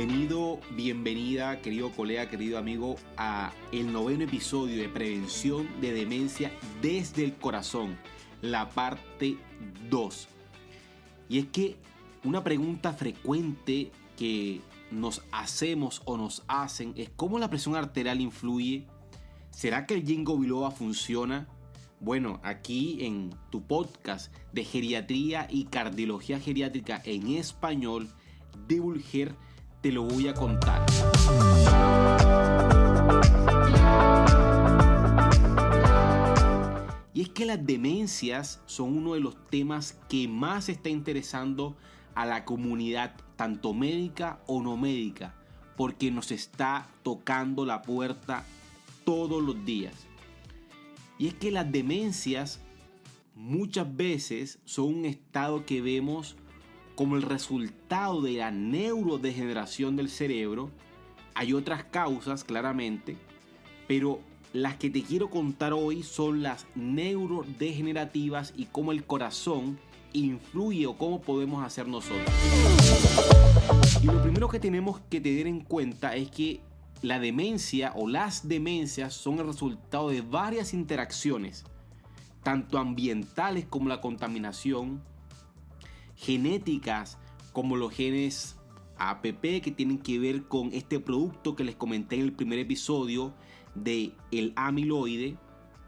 Bienvenido, bienvenida, querido colega, querido amigo, a el 9º episodio de Prevención de Demencia desde el Corazón, la parte 2. Y es que una pregunta frecuente que nos hacemos o nos hacen es ¿cómo la presión arterial influye? ¿Será que el Ginkgo biloba funciona? Bueno, aquí en tu podcast de geriatría y cardiología geriátrica en español, Divulger, te lo voy a contar. Y es que las demencias son uno de los temas que más está interesando a la comunidad, tanto médica o no médica, porque nos está tocando la puerta todos los días. Y es que las demencias muchas veces son un estado que vemos como el resultado de la neurodegeneración del cerebro. Hay otras causas, claramente, pero las que te quiero contar hoy son las neurodegenerativas y cómo el corazón influye o cómo podemos hacer nosotros. Y lo primero que tenemos que tener en cuenta es que la demencia o las demencias son el resultado de varias interacciones, tanto ambientales como la contaminación, genéticas como los genes APP que tienen que ver con este producto que les comenté en el primer episodio de el amiloide,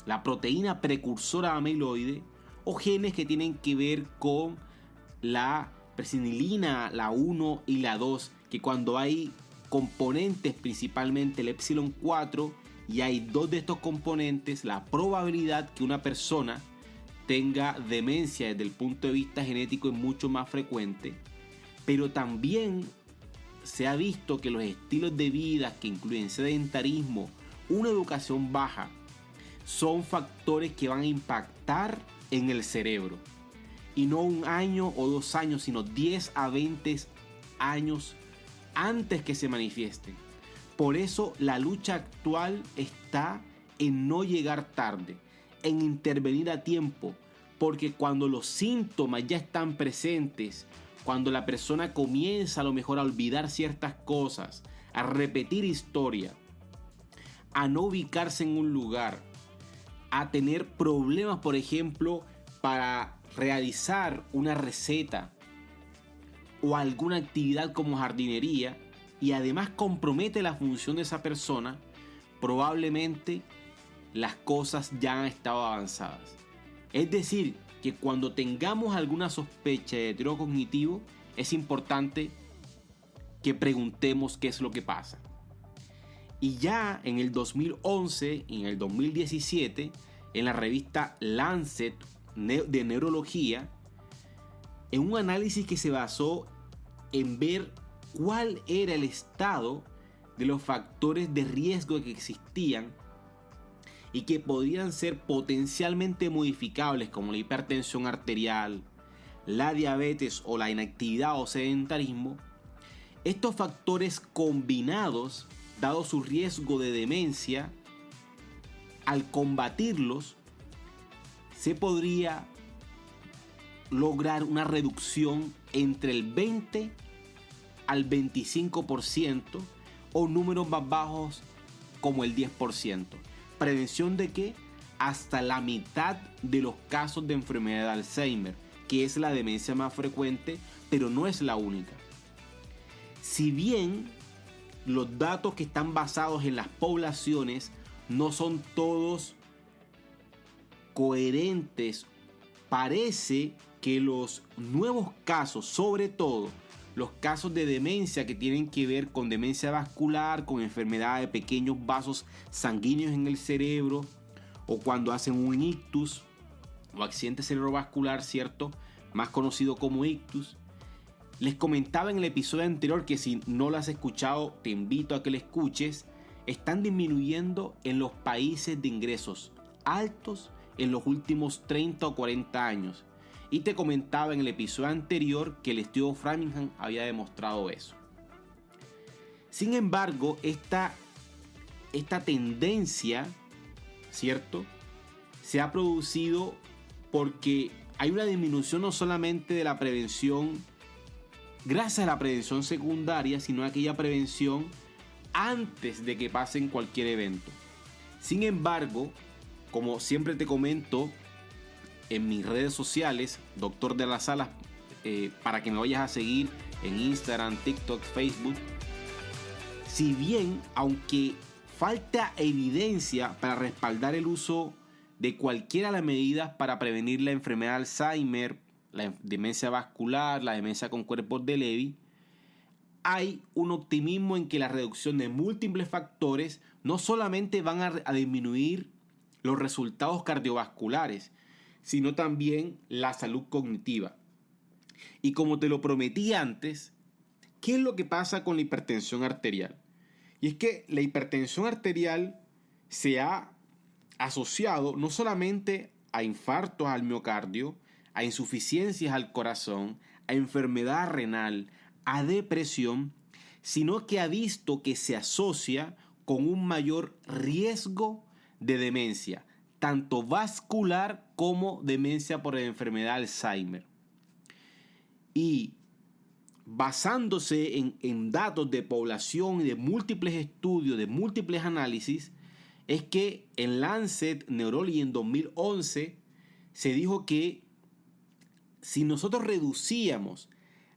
la proteína precursora amiloide, o genes que tienen que ver con la presenilina, la 1 y la 2, que cuando hay componentes, principalmente el epsilon 4, y hay dos de estos componentes, la probabilidad que una persona tenga demencia desde el punto de vista genético es mucho más frecuente. Pero también se ha visto que los estilos de vida que incluyen sedentarismo, una educación baja, son factores que van a impactar en el cerebro. Y no 1 año o 2 años, sino 10 a 20 años antes que se manifiesten. Por eso la lucha actual está en no llegar tarde, en intervenir a tiempo, porque cuando los síntomas ya están presentes, cuando la persona comienza a lo mejor a olvidar ciertas cosas, a repetir historia, a no ubicarse en un lugar, a tener problemas, por ejemplo, para realizar una receta o alguna actividad como jardinería, y además compromete la función de esa persona, probablemente las cosas ya han estado avanzadas. Es decir, que cuando tengamos alguna sospecha de deterioro cognitivo, es importante que preguntemos qué es lo que pasa. Y ya en el 2011 y en el 2017, en la revista Lancet de Neurología, en un análisis que se basó en ver cuál era el estado de los factores de riesgo que existían y que podían ser potencialmente modificables, como la hipertensión arterial, la diabetes o la inactividad o sedentarismo. Estos factores combinados, dado su riesgo de demencia, al combatirlos, se podría lograr una reducción entre el 20 al 25% o números más bajos como el 10%. ¿Prevención de qué? Hasta la mitad de los casos de enfermedad de Alzheimer, que es la demencia más frecuente, pero no es la única. Si bien los datos que están basados en las poblaciones no son todos coherentes, parece que los nuevos casos, sobre todo los casos de demencia que tienen que ver con demencia vascular, con enfermedad de pequeños vasos sanguíneos en el cerebro, o cuando hacen un ictus o accidente cerebrovascular, ¿cierto? Más conocido como ictus. Les comentaba en el episodio anterior que si no lo has escuchado, te invito a que lo escuches. Están disminuyendo en los países de ingresos altos en los últimos 30 o 40 años. Y te comentaba en el episodio anterior que el estudio Framingham había demostrado eso. Sin embargo, esta tendencia, ¿cierto?, se ha producido porque hay una disminución no solamente de la prevención gracias a la prevención secundaria, sino a aquella prevención antes de que pasen cualquier evento. Sin embargo, como siempre te comento en mis redes sociales, Doctor de las Alas, para que me vayas a seguir en Instagram, TikTok, Facebook, si bien, aunque falta evidencia para respaldar el uso de cualquiera de las medidas para prevenir la enfermedad de Alzheimer, la demencia vascular, la demencia con cuerpos de Levy, hay un optimismo en que la reducción de múltiples factores no solamente van a disminuir los resultados cardiovasculares, sino también la salud cognitiva. Y como te lo prometí antes, ¿qué es lo que pasa con la hipertensión arterial? Y es que la hipertensión arterial se ha asociado no solamente a infartos al miocardio, a insuficiencias al corazón, a enfermedad renal, a depresión, sino que ha visto que se asocia con un mayor riesgo de demencia, tanto vascular como demencia por la enfermedad de Alzheimer. Y basándose en datos de población y de múltiples estudios, de múltiples análisis, es que en Lancet Neurology en 2011 se dijo que si nosotros reducíamos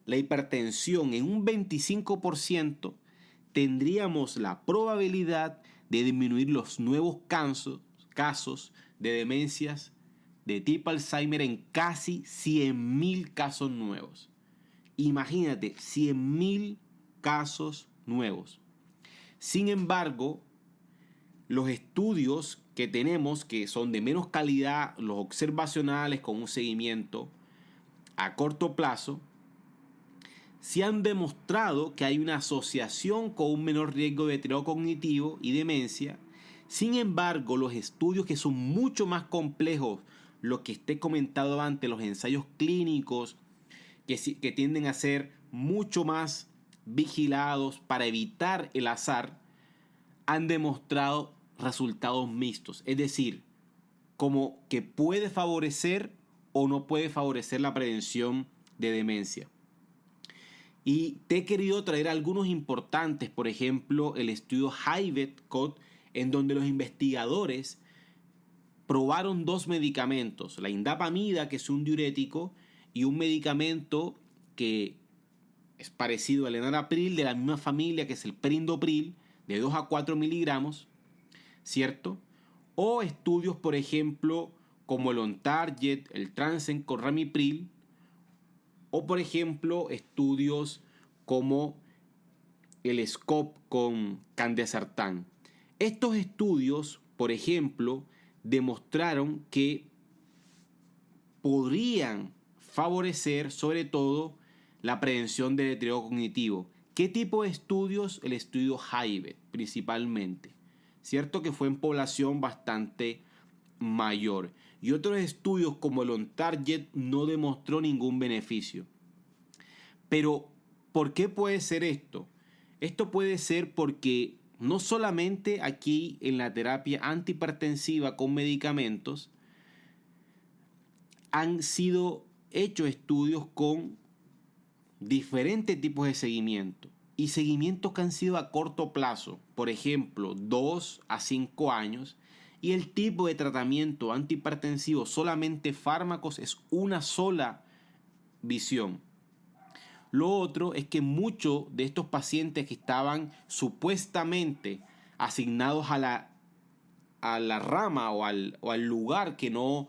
la hipertensión en un 25%, tendríamos la probabilidad de disminuir los nuevos casos de demencias de tipo Alzheimer en casi 100.000 casos nuevos. Imagínate, 100.000 casos nuevos. Sin embargo, los estudios que tenemos, que son de menos calidad, los observacionales con un seguimiento a corto plazo, se han demostrado que hay una asociación con un menor riesgo de deterioro cognitivo y demencia. Sin embargo, los estudios que son mucho más complejos, lo que esté comentado antes, los ensayos clínicos, que tienden a ser mucho más vigilados para evitar el azar, han demostrado resultados mixtos. Es decir, como que puede favorecer o no puede favorecer la prevención de demencia. Y te he querido traer algunos importantes, por ejemplo, el estudio HIVET-COD, en donde los investigadores probaron dos medicamentos, la indapamida, que es un diurético, y un medicamento que es parecido al enalapril, de la misma familia, que es el perindopril, de 2 a 4 miligramos, ¿cierto? O estudios, por ejemplo, como el OnTarget, el Transcend con ramipril, o por ejemplo, estudios como el SCOPE con candesartán. Estos estudios, por ejemplo, demostraron que podrían favorecer sobre todo la prevención de deterioro cognitivo. ¿Qué tipo de estudios? El estudio HIVET principalmente, cierto, que fue en población bastante mayor. Y otros estudios como el OnTarget no demostró ningún beneficio. Pero, ¿por qué puede ser esto? Esto puede ser porque no solamente aquí en la terapia antihipertensiva con medicamentos han sido hechos estudios con diferentes tipos de seguimiento y seguimientos que han sido a corto plazo, por ejemplo, 2 a 5 años, y el tipo de tratamiento antihipertensivo, solamente fármacos, es una sola visión. Lo otro es que muchos de estos pacientes que estaban supuestamente asignados a la rama o al lugar que no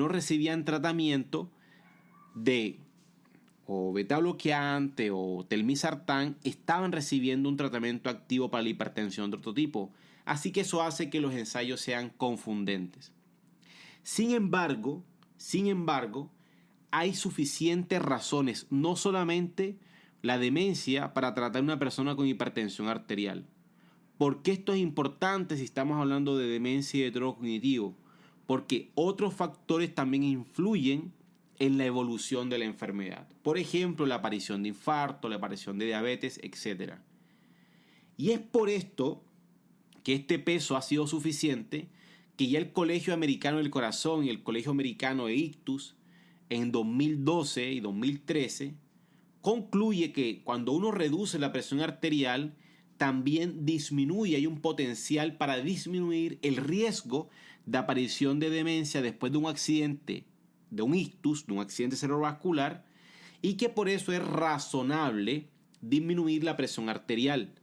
recibían tratamiento de o beta bloqueante o telmisartán, estaban recibiendo un tratamiento activo para la hipertensión de otro tipo. Así que eso hace que los ensayos sean confundentes. Sin embargo, hay suficientes razones, no solamente la demencia, para tratar a una persona con hipertensión arterial. ¿Por qué esto es importante si estamos hablando de demencia y deterioro cognitivo? Porque otros factores también influyen en la evolución de la enfermedad. Por ejemplo, la aparición de infarto, la aparición de diabetes, etc. Y es por esto que este peso ha sido suficiente que ya el Colegio Americano del Corazón y el Colegio Americano de Ictus en 2012 y 2013 concluye que cuando uno reduce la presión arterial, también disminuye, hay un potencial para disminuir el riesgo de aparición de demencia después de un accidente, de un ictus, de un accidente cerebrovascular, y que por eso es razonable disminuir la presión arterial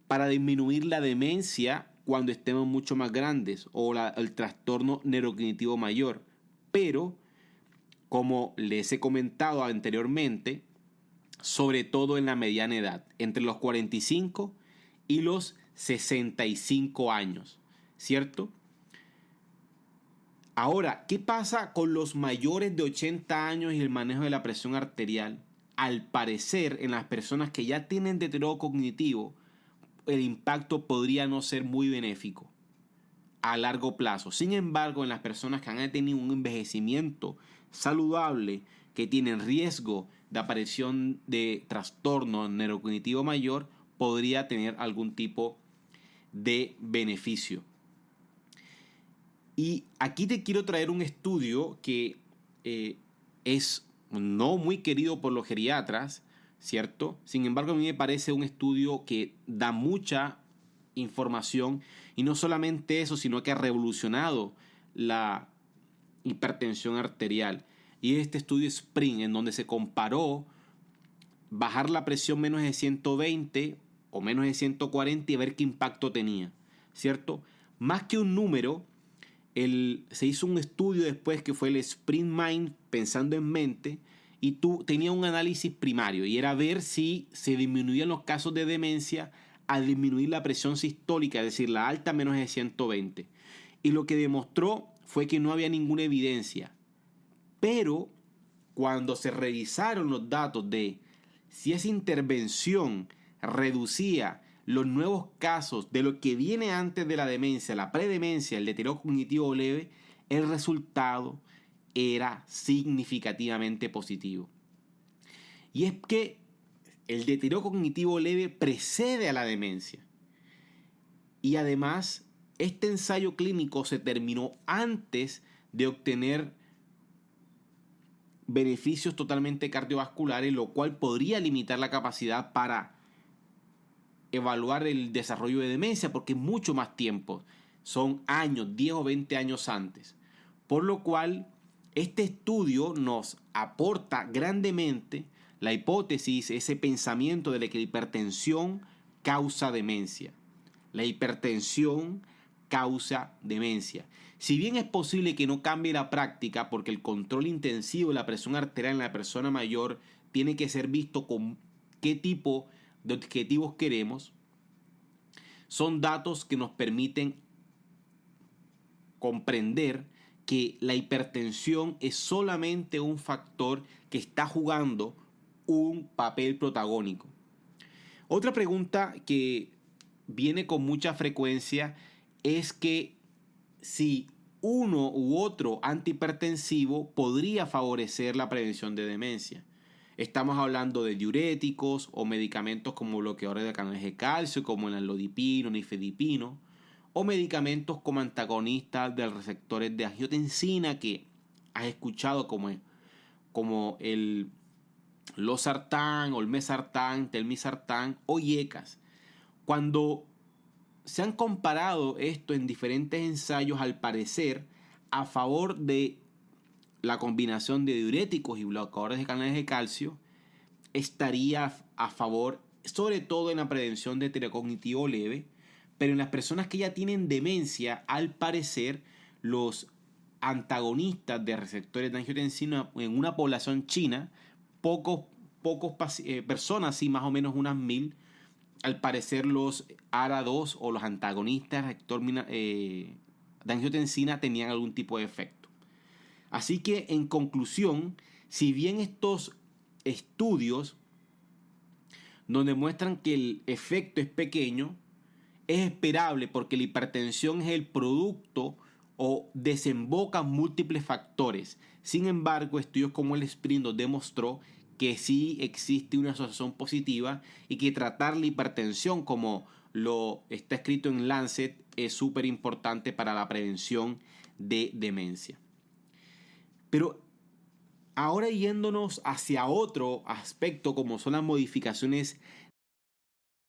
para disminuir la demencia cuando estemos mucho más grandes o el trastorno neurocognitivo mayor. Pero, como les he comentado anteriormente, sobre todo en la mediana edad, entre los 45 y los 65 años, ¿cierto? Ahora, ¿qué pasa con los mayores de 80 años y el manejo de la presión arterial? Al parecer, en las personas que ya tienen deterioro cognitivo, el impacto podría no ser muy benéfico a largo plazo. Sin embargo, en las personas que han tenido un envejecimiento saludable, que tienen riesgo de aparición de trastorno neurocognitivo mayor, podría tener algún tipo de beneficio. Y aquí te quiero traer un estudio que es no muy querido por los geriatras, ¿cierto? Sin embargo, a mí me parece un estudio que da mucha información, y no solamente eso, sino que ha revolucionado la hipertensión arterial. Y este estudio SPRING, en donde se comparó bajar la presión menos de 120 o menos de 140 y ver qué impacto tenía, ¿cierto? Más que un número, se hizo un estudio después que fue el Sprint Mind, pensando en mente, y tenía un análisis primario y era ver si se disminuían los casos de demencia a disminuir la presión sistólica, es decir, la alta menos de 120. Y lo que demostró fue que no había ninguna evidencia. Pero cuando se revisaron los datos de si esa intervención reducía los nuevos casos de lo que viene antes de la demencia, la predemencia, el deterioro cognitivo leve, el resultado era significativamente positivo. Y es que el deterioro cognitivo leve precede a la demencia. Y además, este ensayo clínico se terminó antes de obtener beneficios totalmente cardiovasculares, lo cual podría limitar la capacidad para evaluar el desarrollo de demencia, porque es mucho más tiempo, son años, 10 o 20 años antes. Por lo cual, este estudio nos aporta grandemente la hipótesis, ese pensamiento de que la hipertensión causa demencia. La hipertensión causa demencia. Si bien es posible que no cambie la práctica, porque el control intensivo de la presión arterial en la persona mayor tiene que ser visto con qué tipo de objetivos queremos, son datos que nos permiten comprender que la hipertensión es solamente un factor que está jugando un papel protagónico. Otra pregunta que viene con mucha frecuencia es que si uno u otro antihipertensivo podría favorecer la prevención de demencia. Estamos hablando de diuréticos o medicamentos como bloqueadores de canales de calcio, como el amlodipino, nifedipino, o medicamentos como antagonistas de receptores de angiotensina que has escuchado como el losartán o el mesartán, telmisartán o IECAS. Cuando se han comparado esto en diferentes ensayos, al parecer, a favor de la combinación de diuréticos y bloqueadores de canales de calcio, estaría a favor, sobre todo en la prevención de deterioro cognitivo leve, pero en las personas que ya tienen demencia, al parecer, los antagonistas de receptores de angiotensina en una población china, pocos personas, sí, más o menos unas 1000, al parecer los ARA2 o los antagonistas de angiotensina tenían algún tipo de efecto. Así que, en conclusión, si bien estos estudios donde muestran que el efecto es pequeño, es esperable porque la hipertensión es el producto o desemboca múltiples factores. Sin embargo, estudios como el SPRINT demostró que sí existe una asociación positiva y que tratar la hipertensión, como lo está escrito en Lancet, es súper importante para la prevención de demencia. Pero Ahora yéndonos hacia otro aspecto como son las modificaciones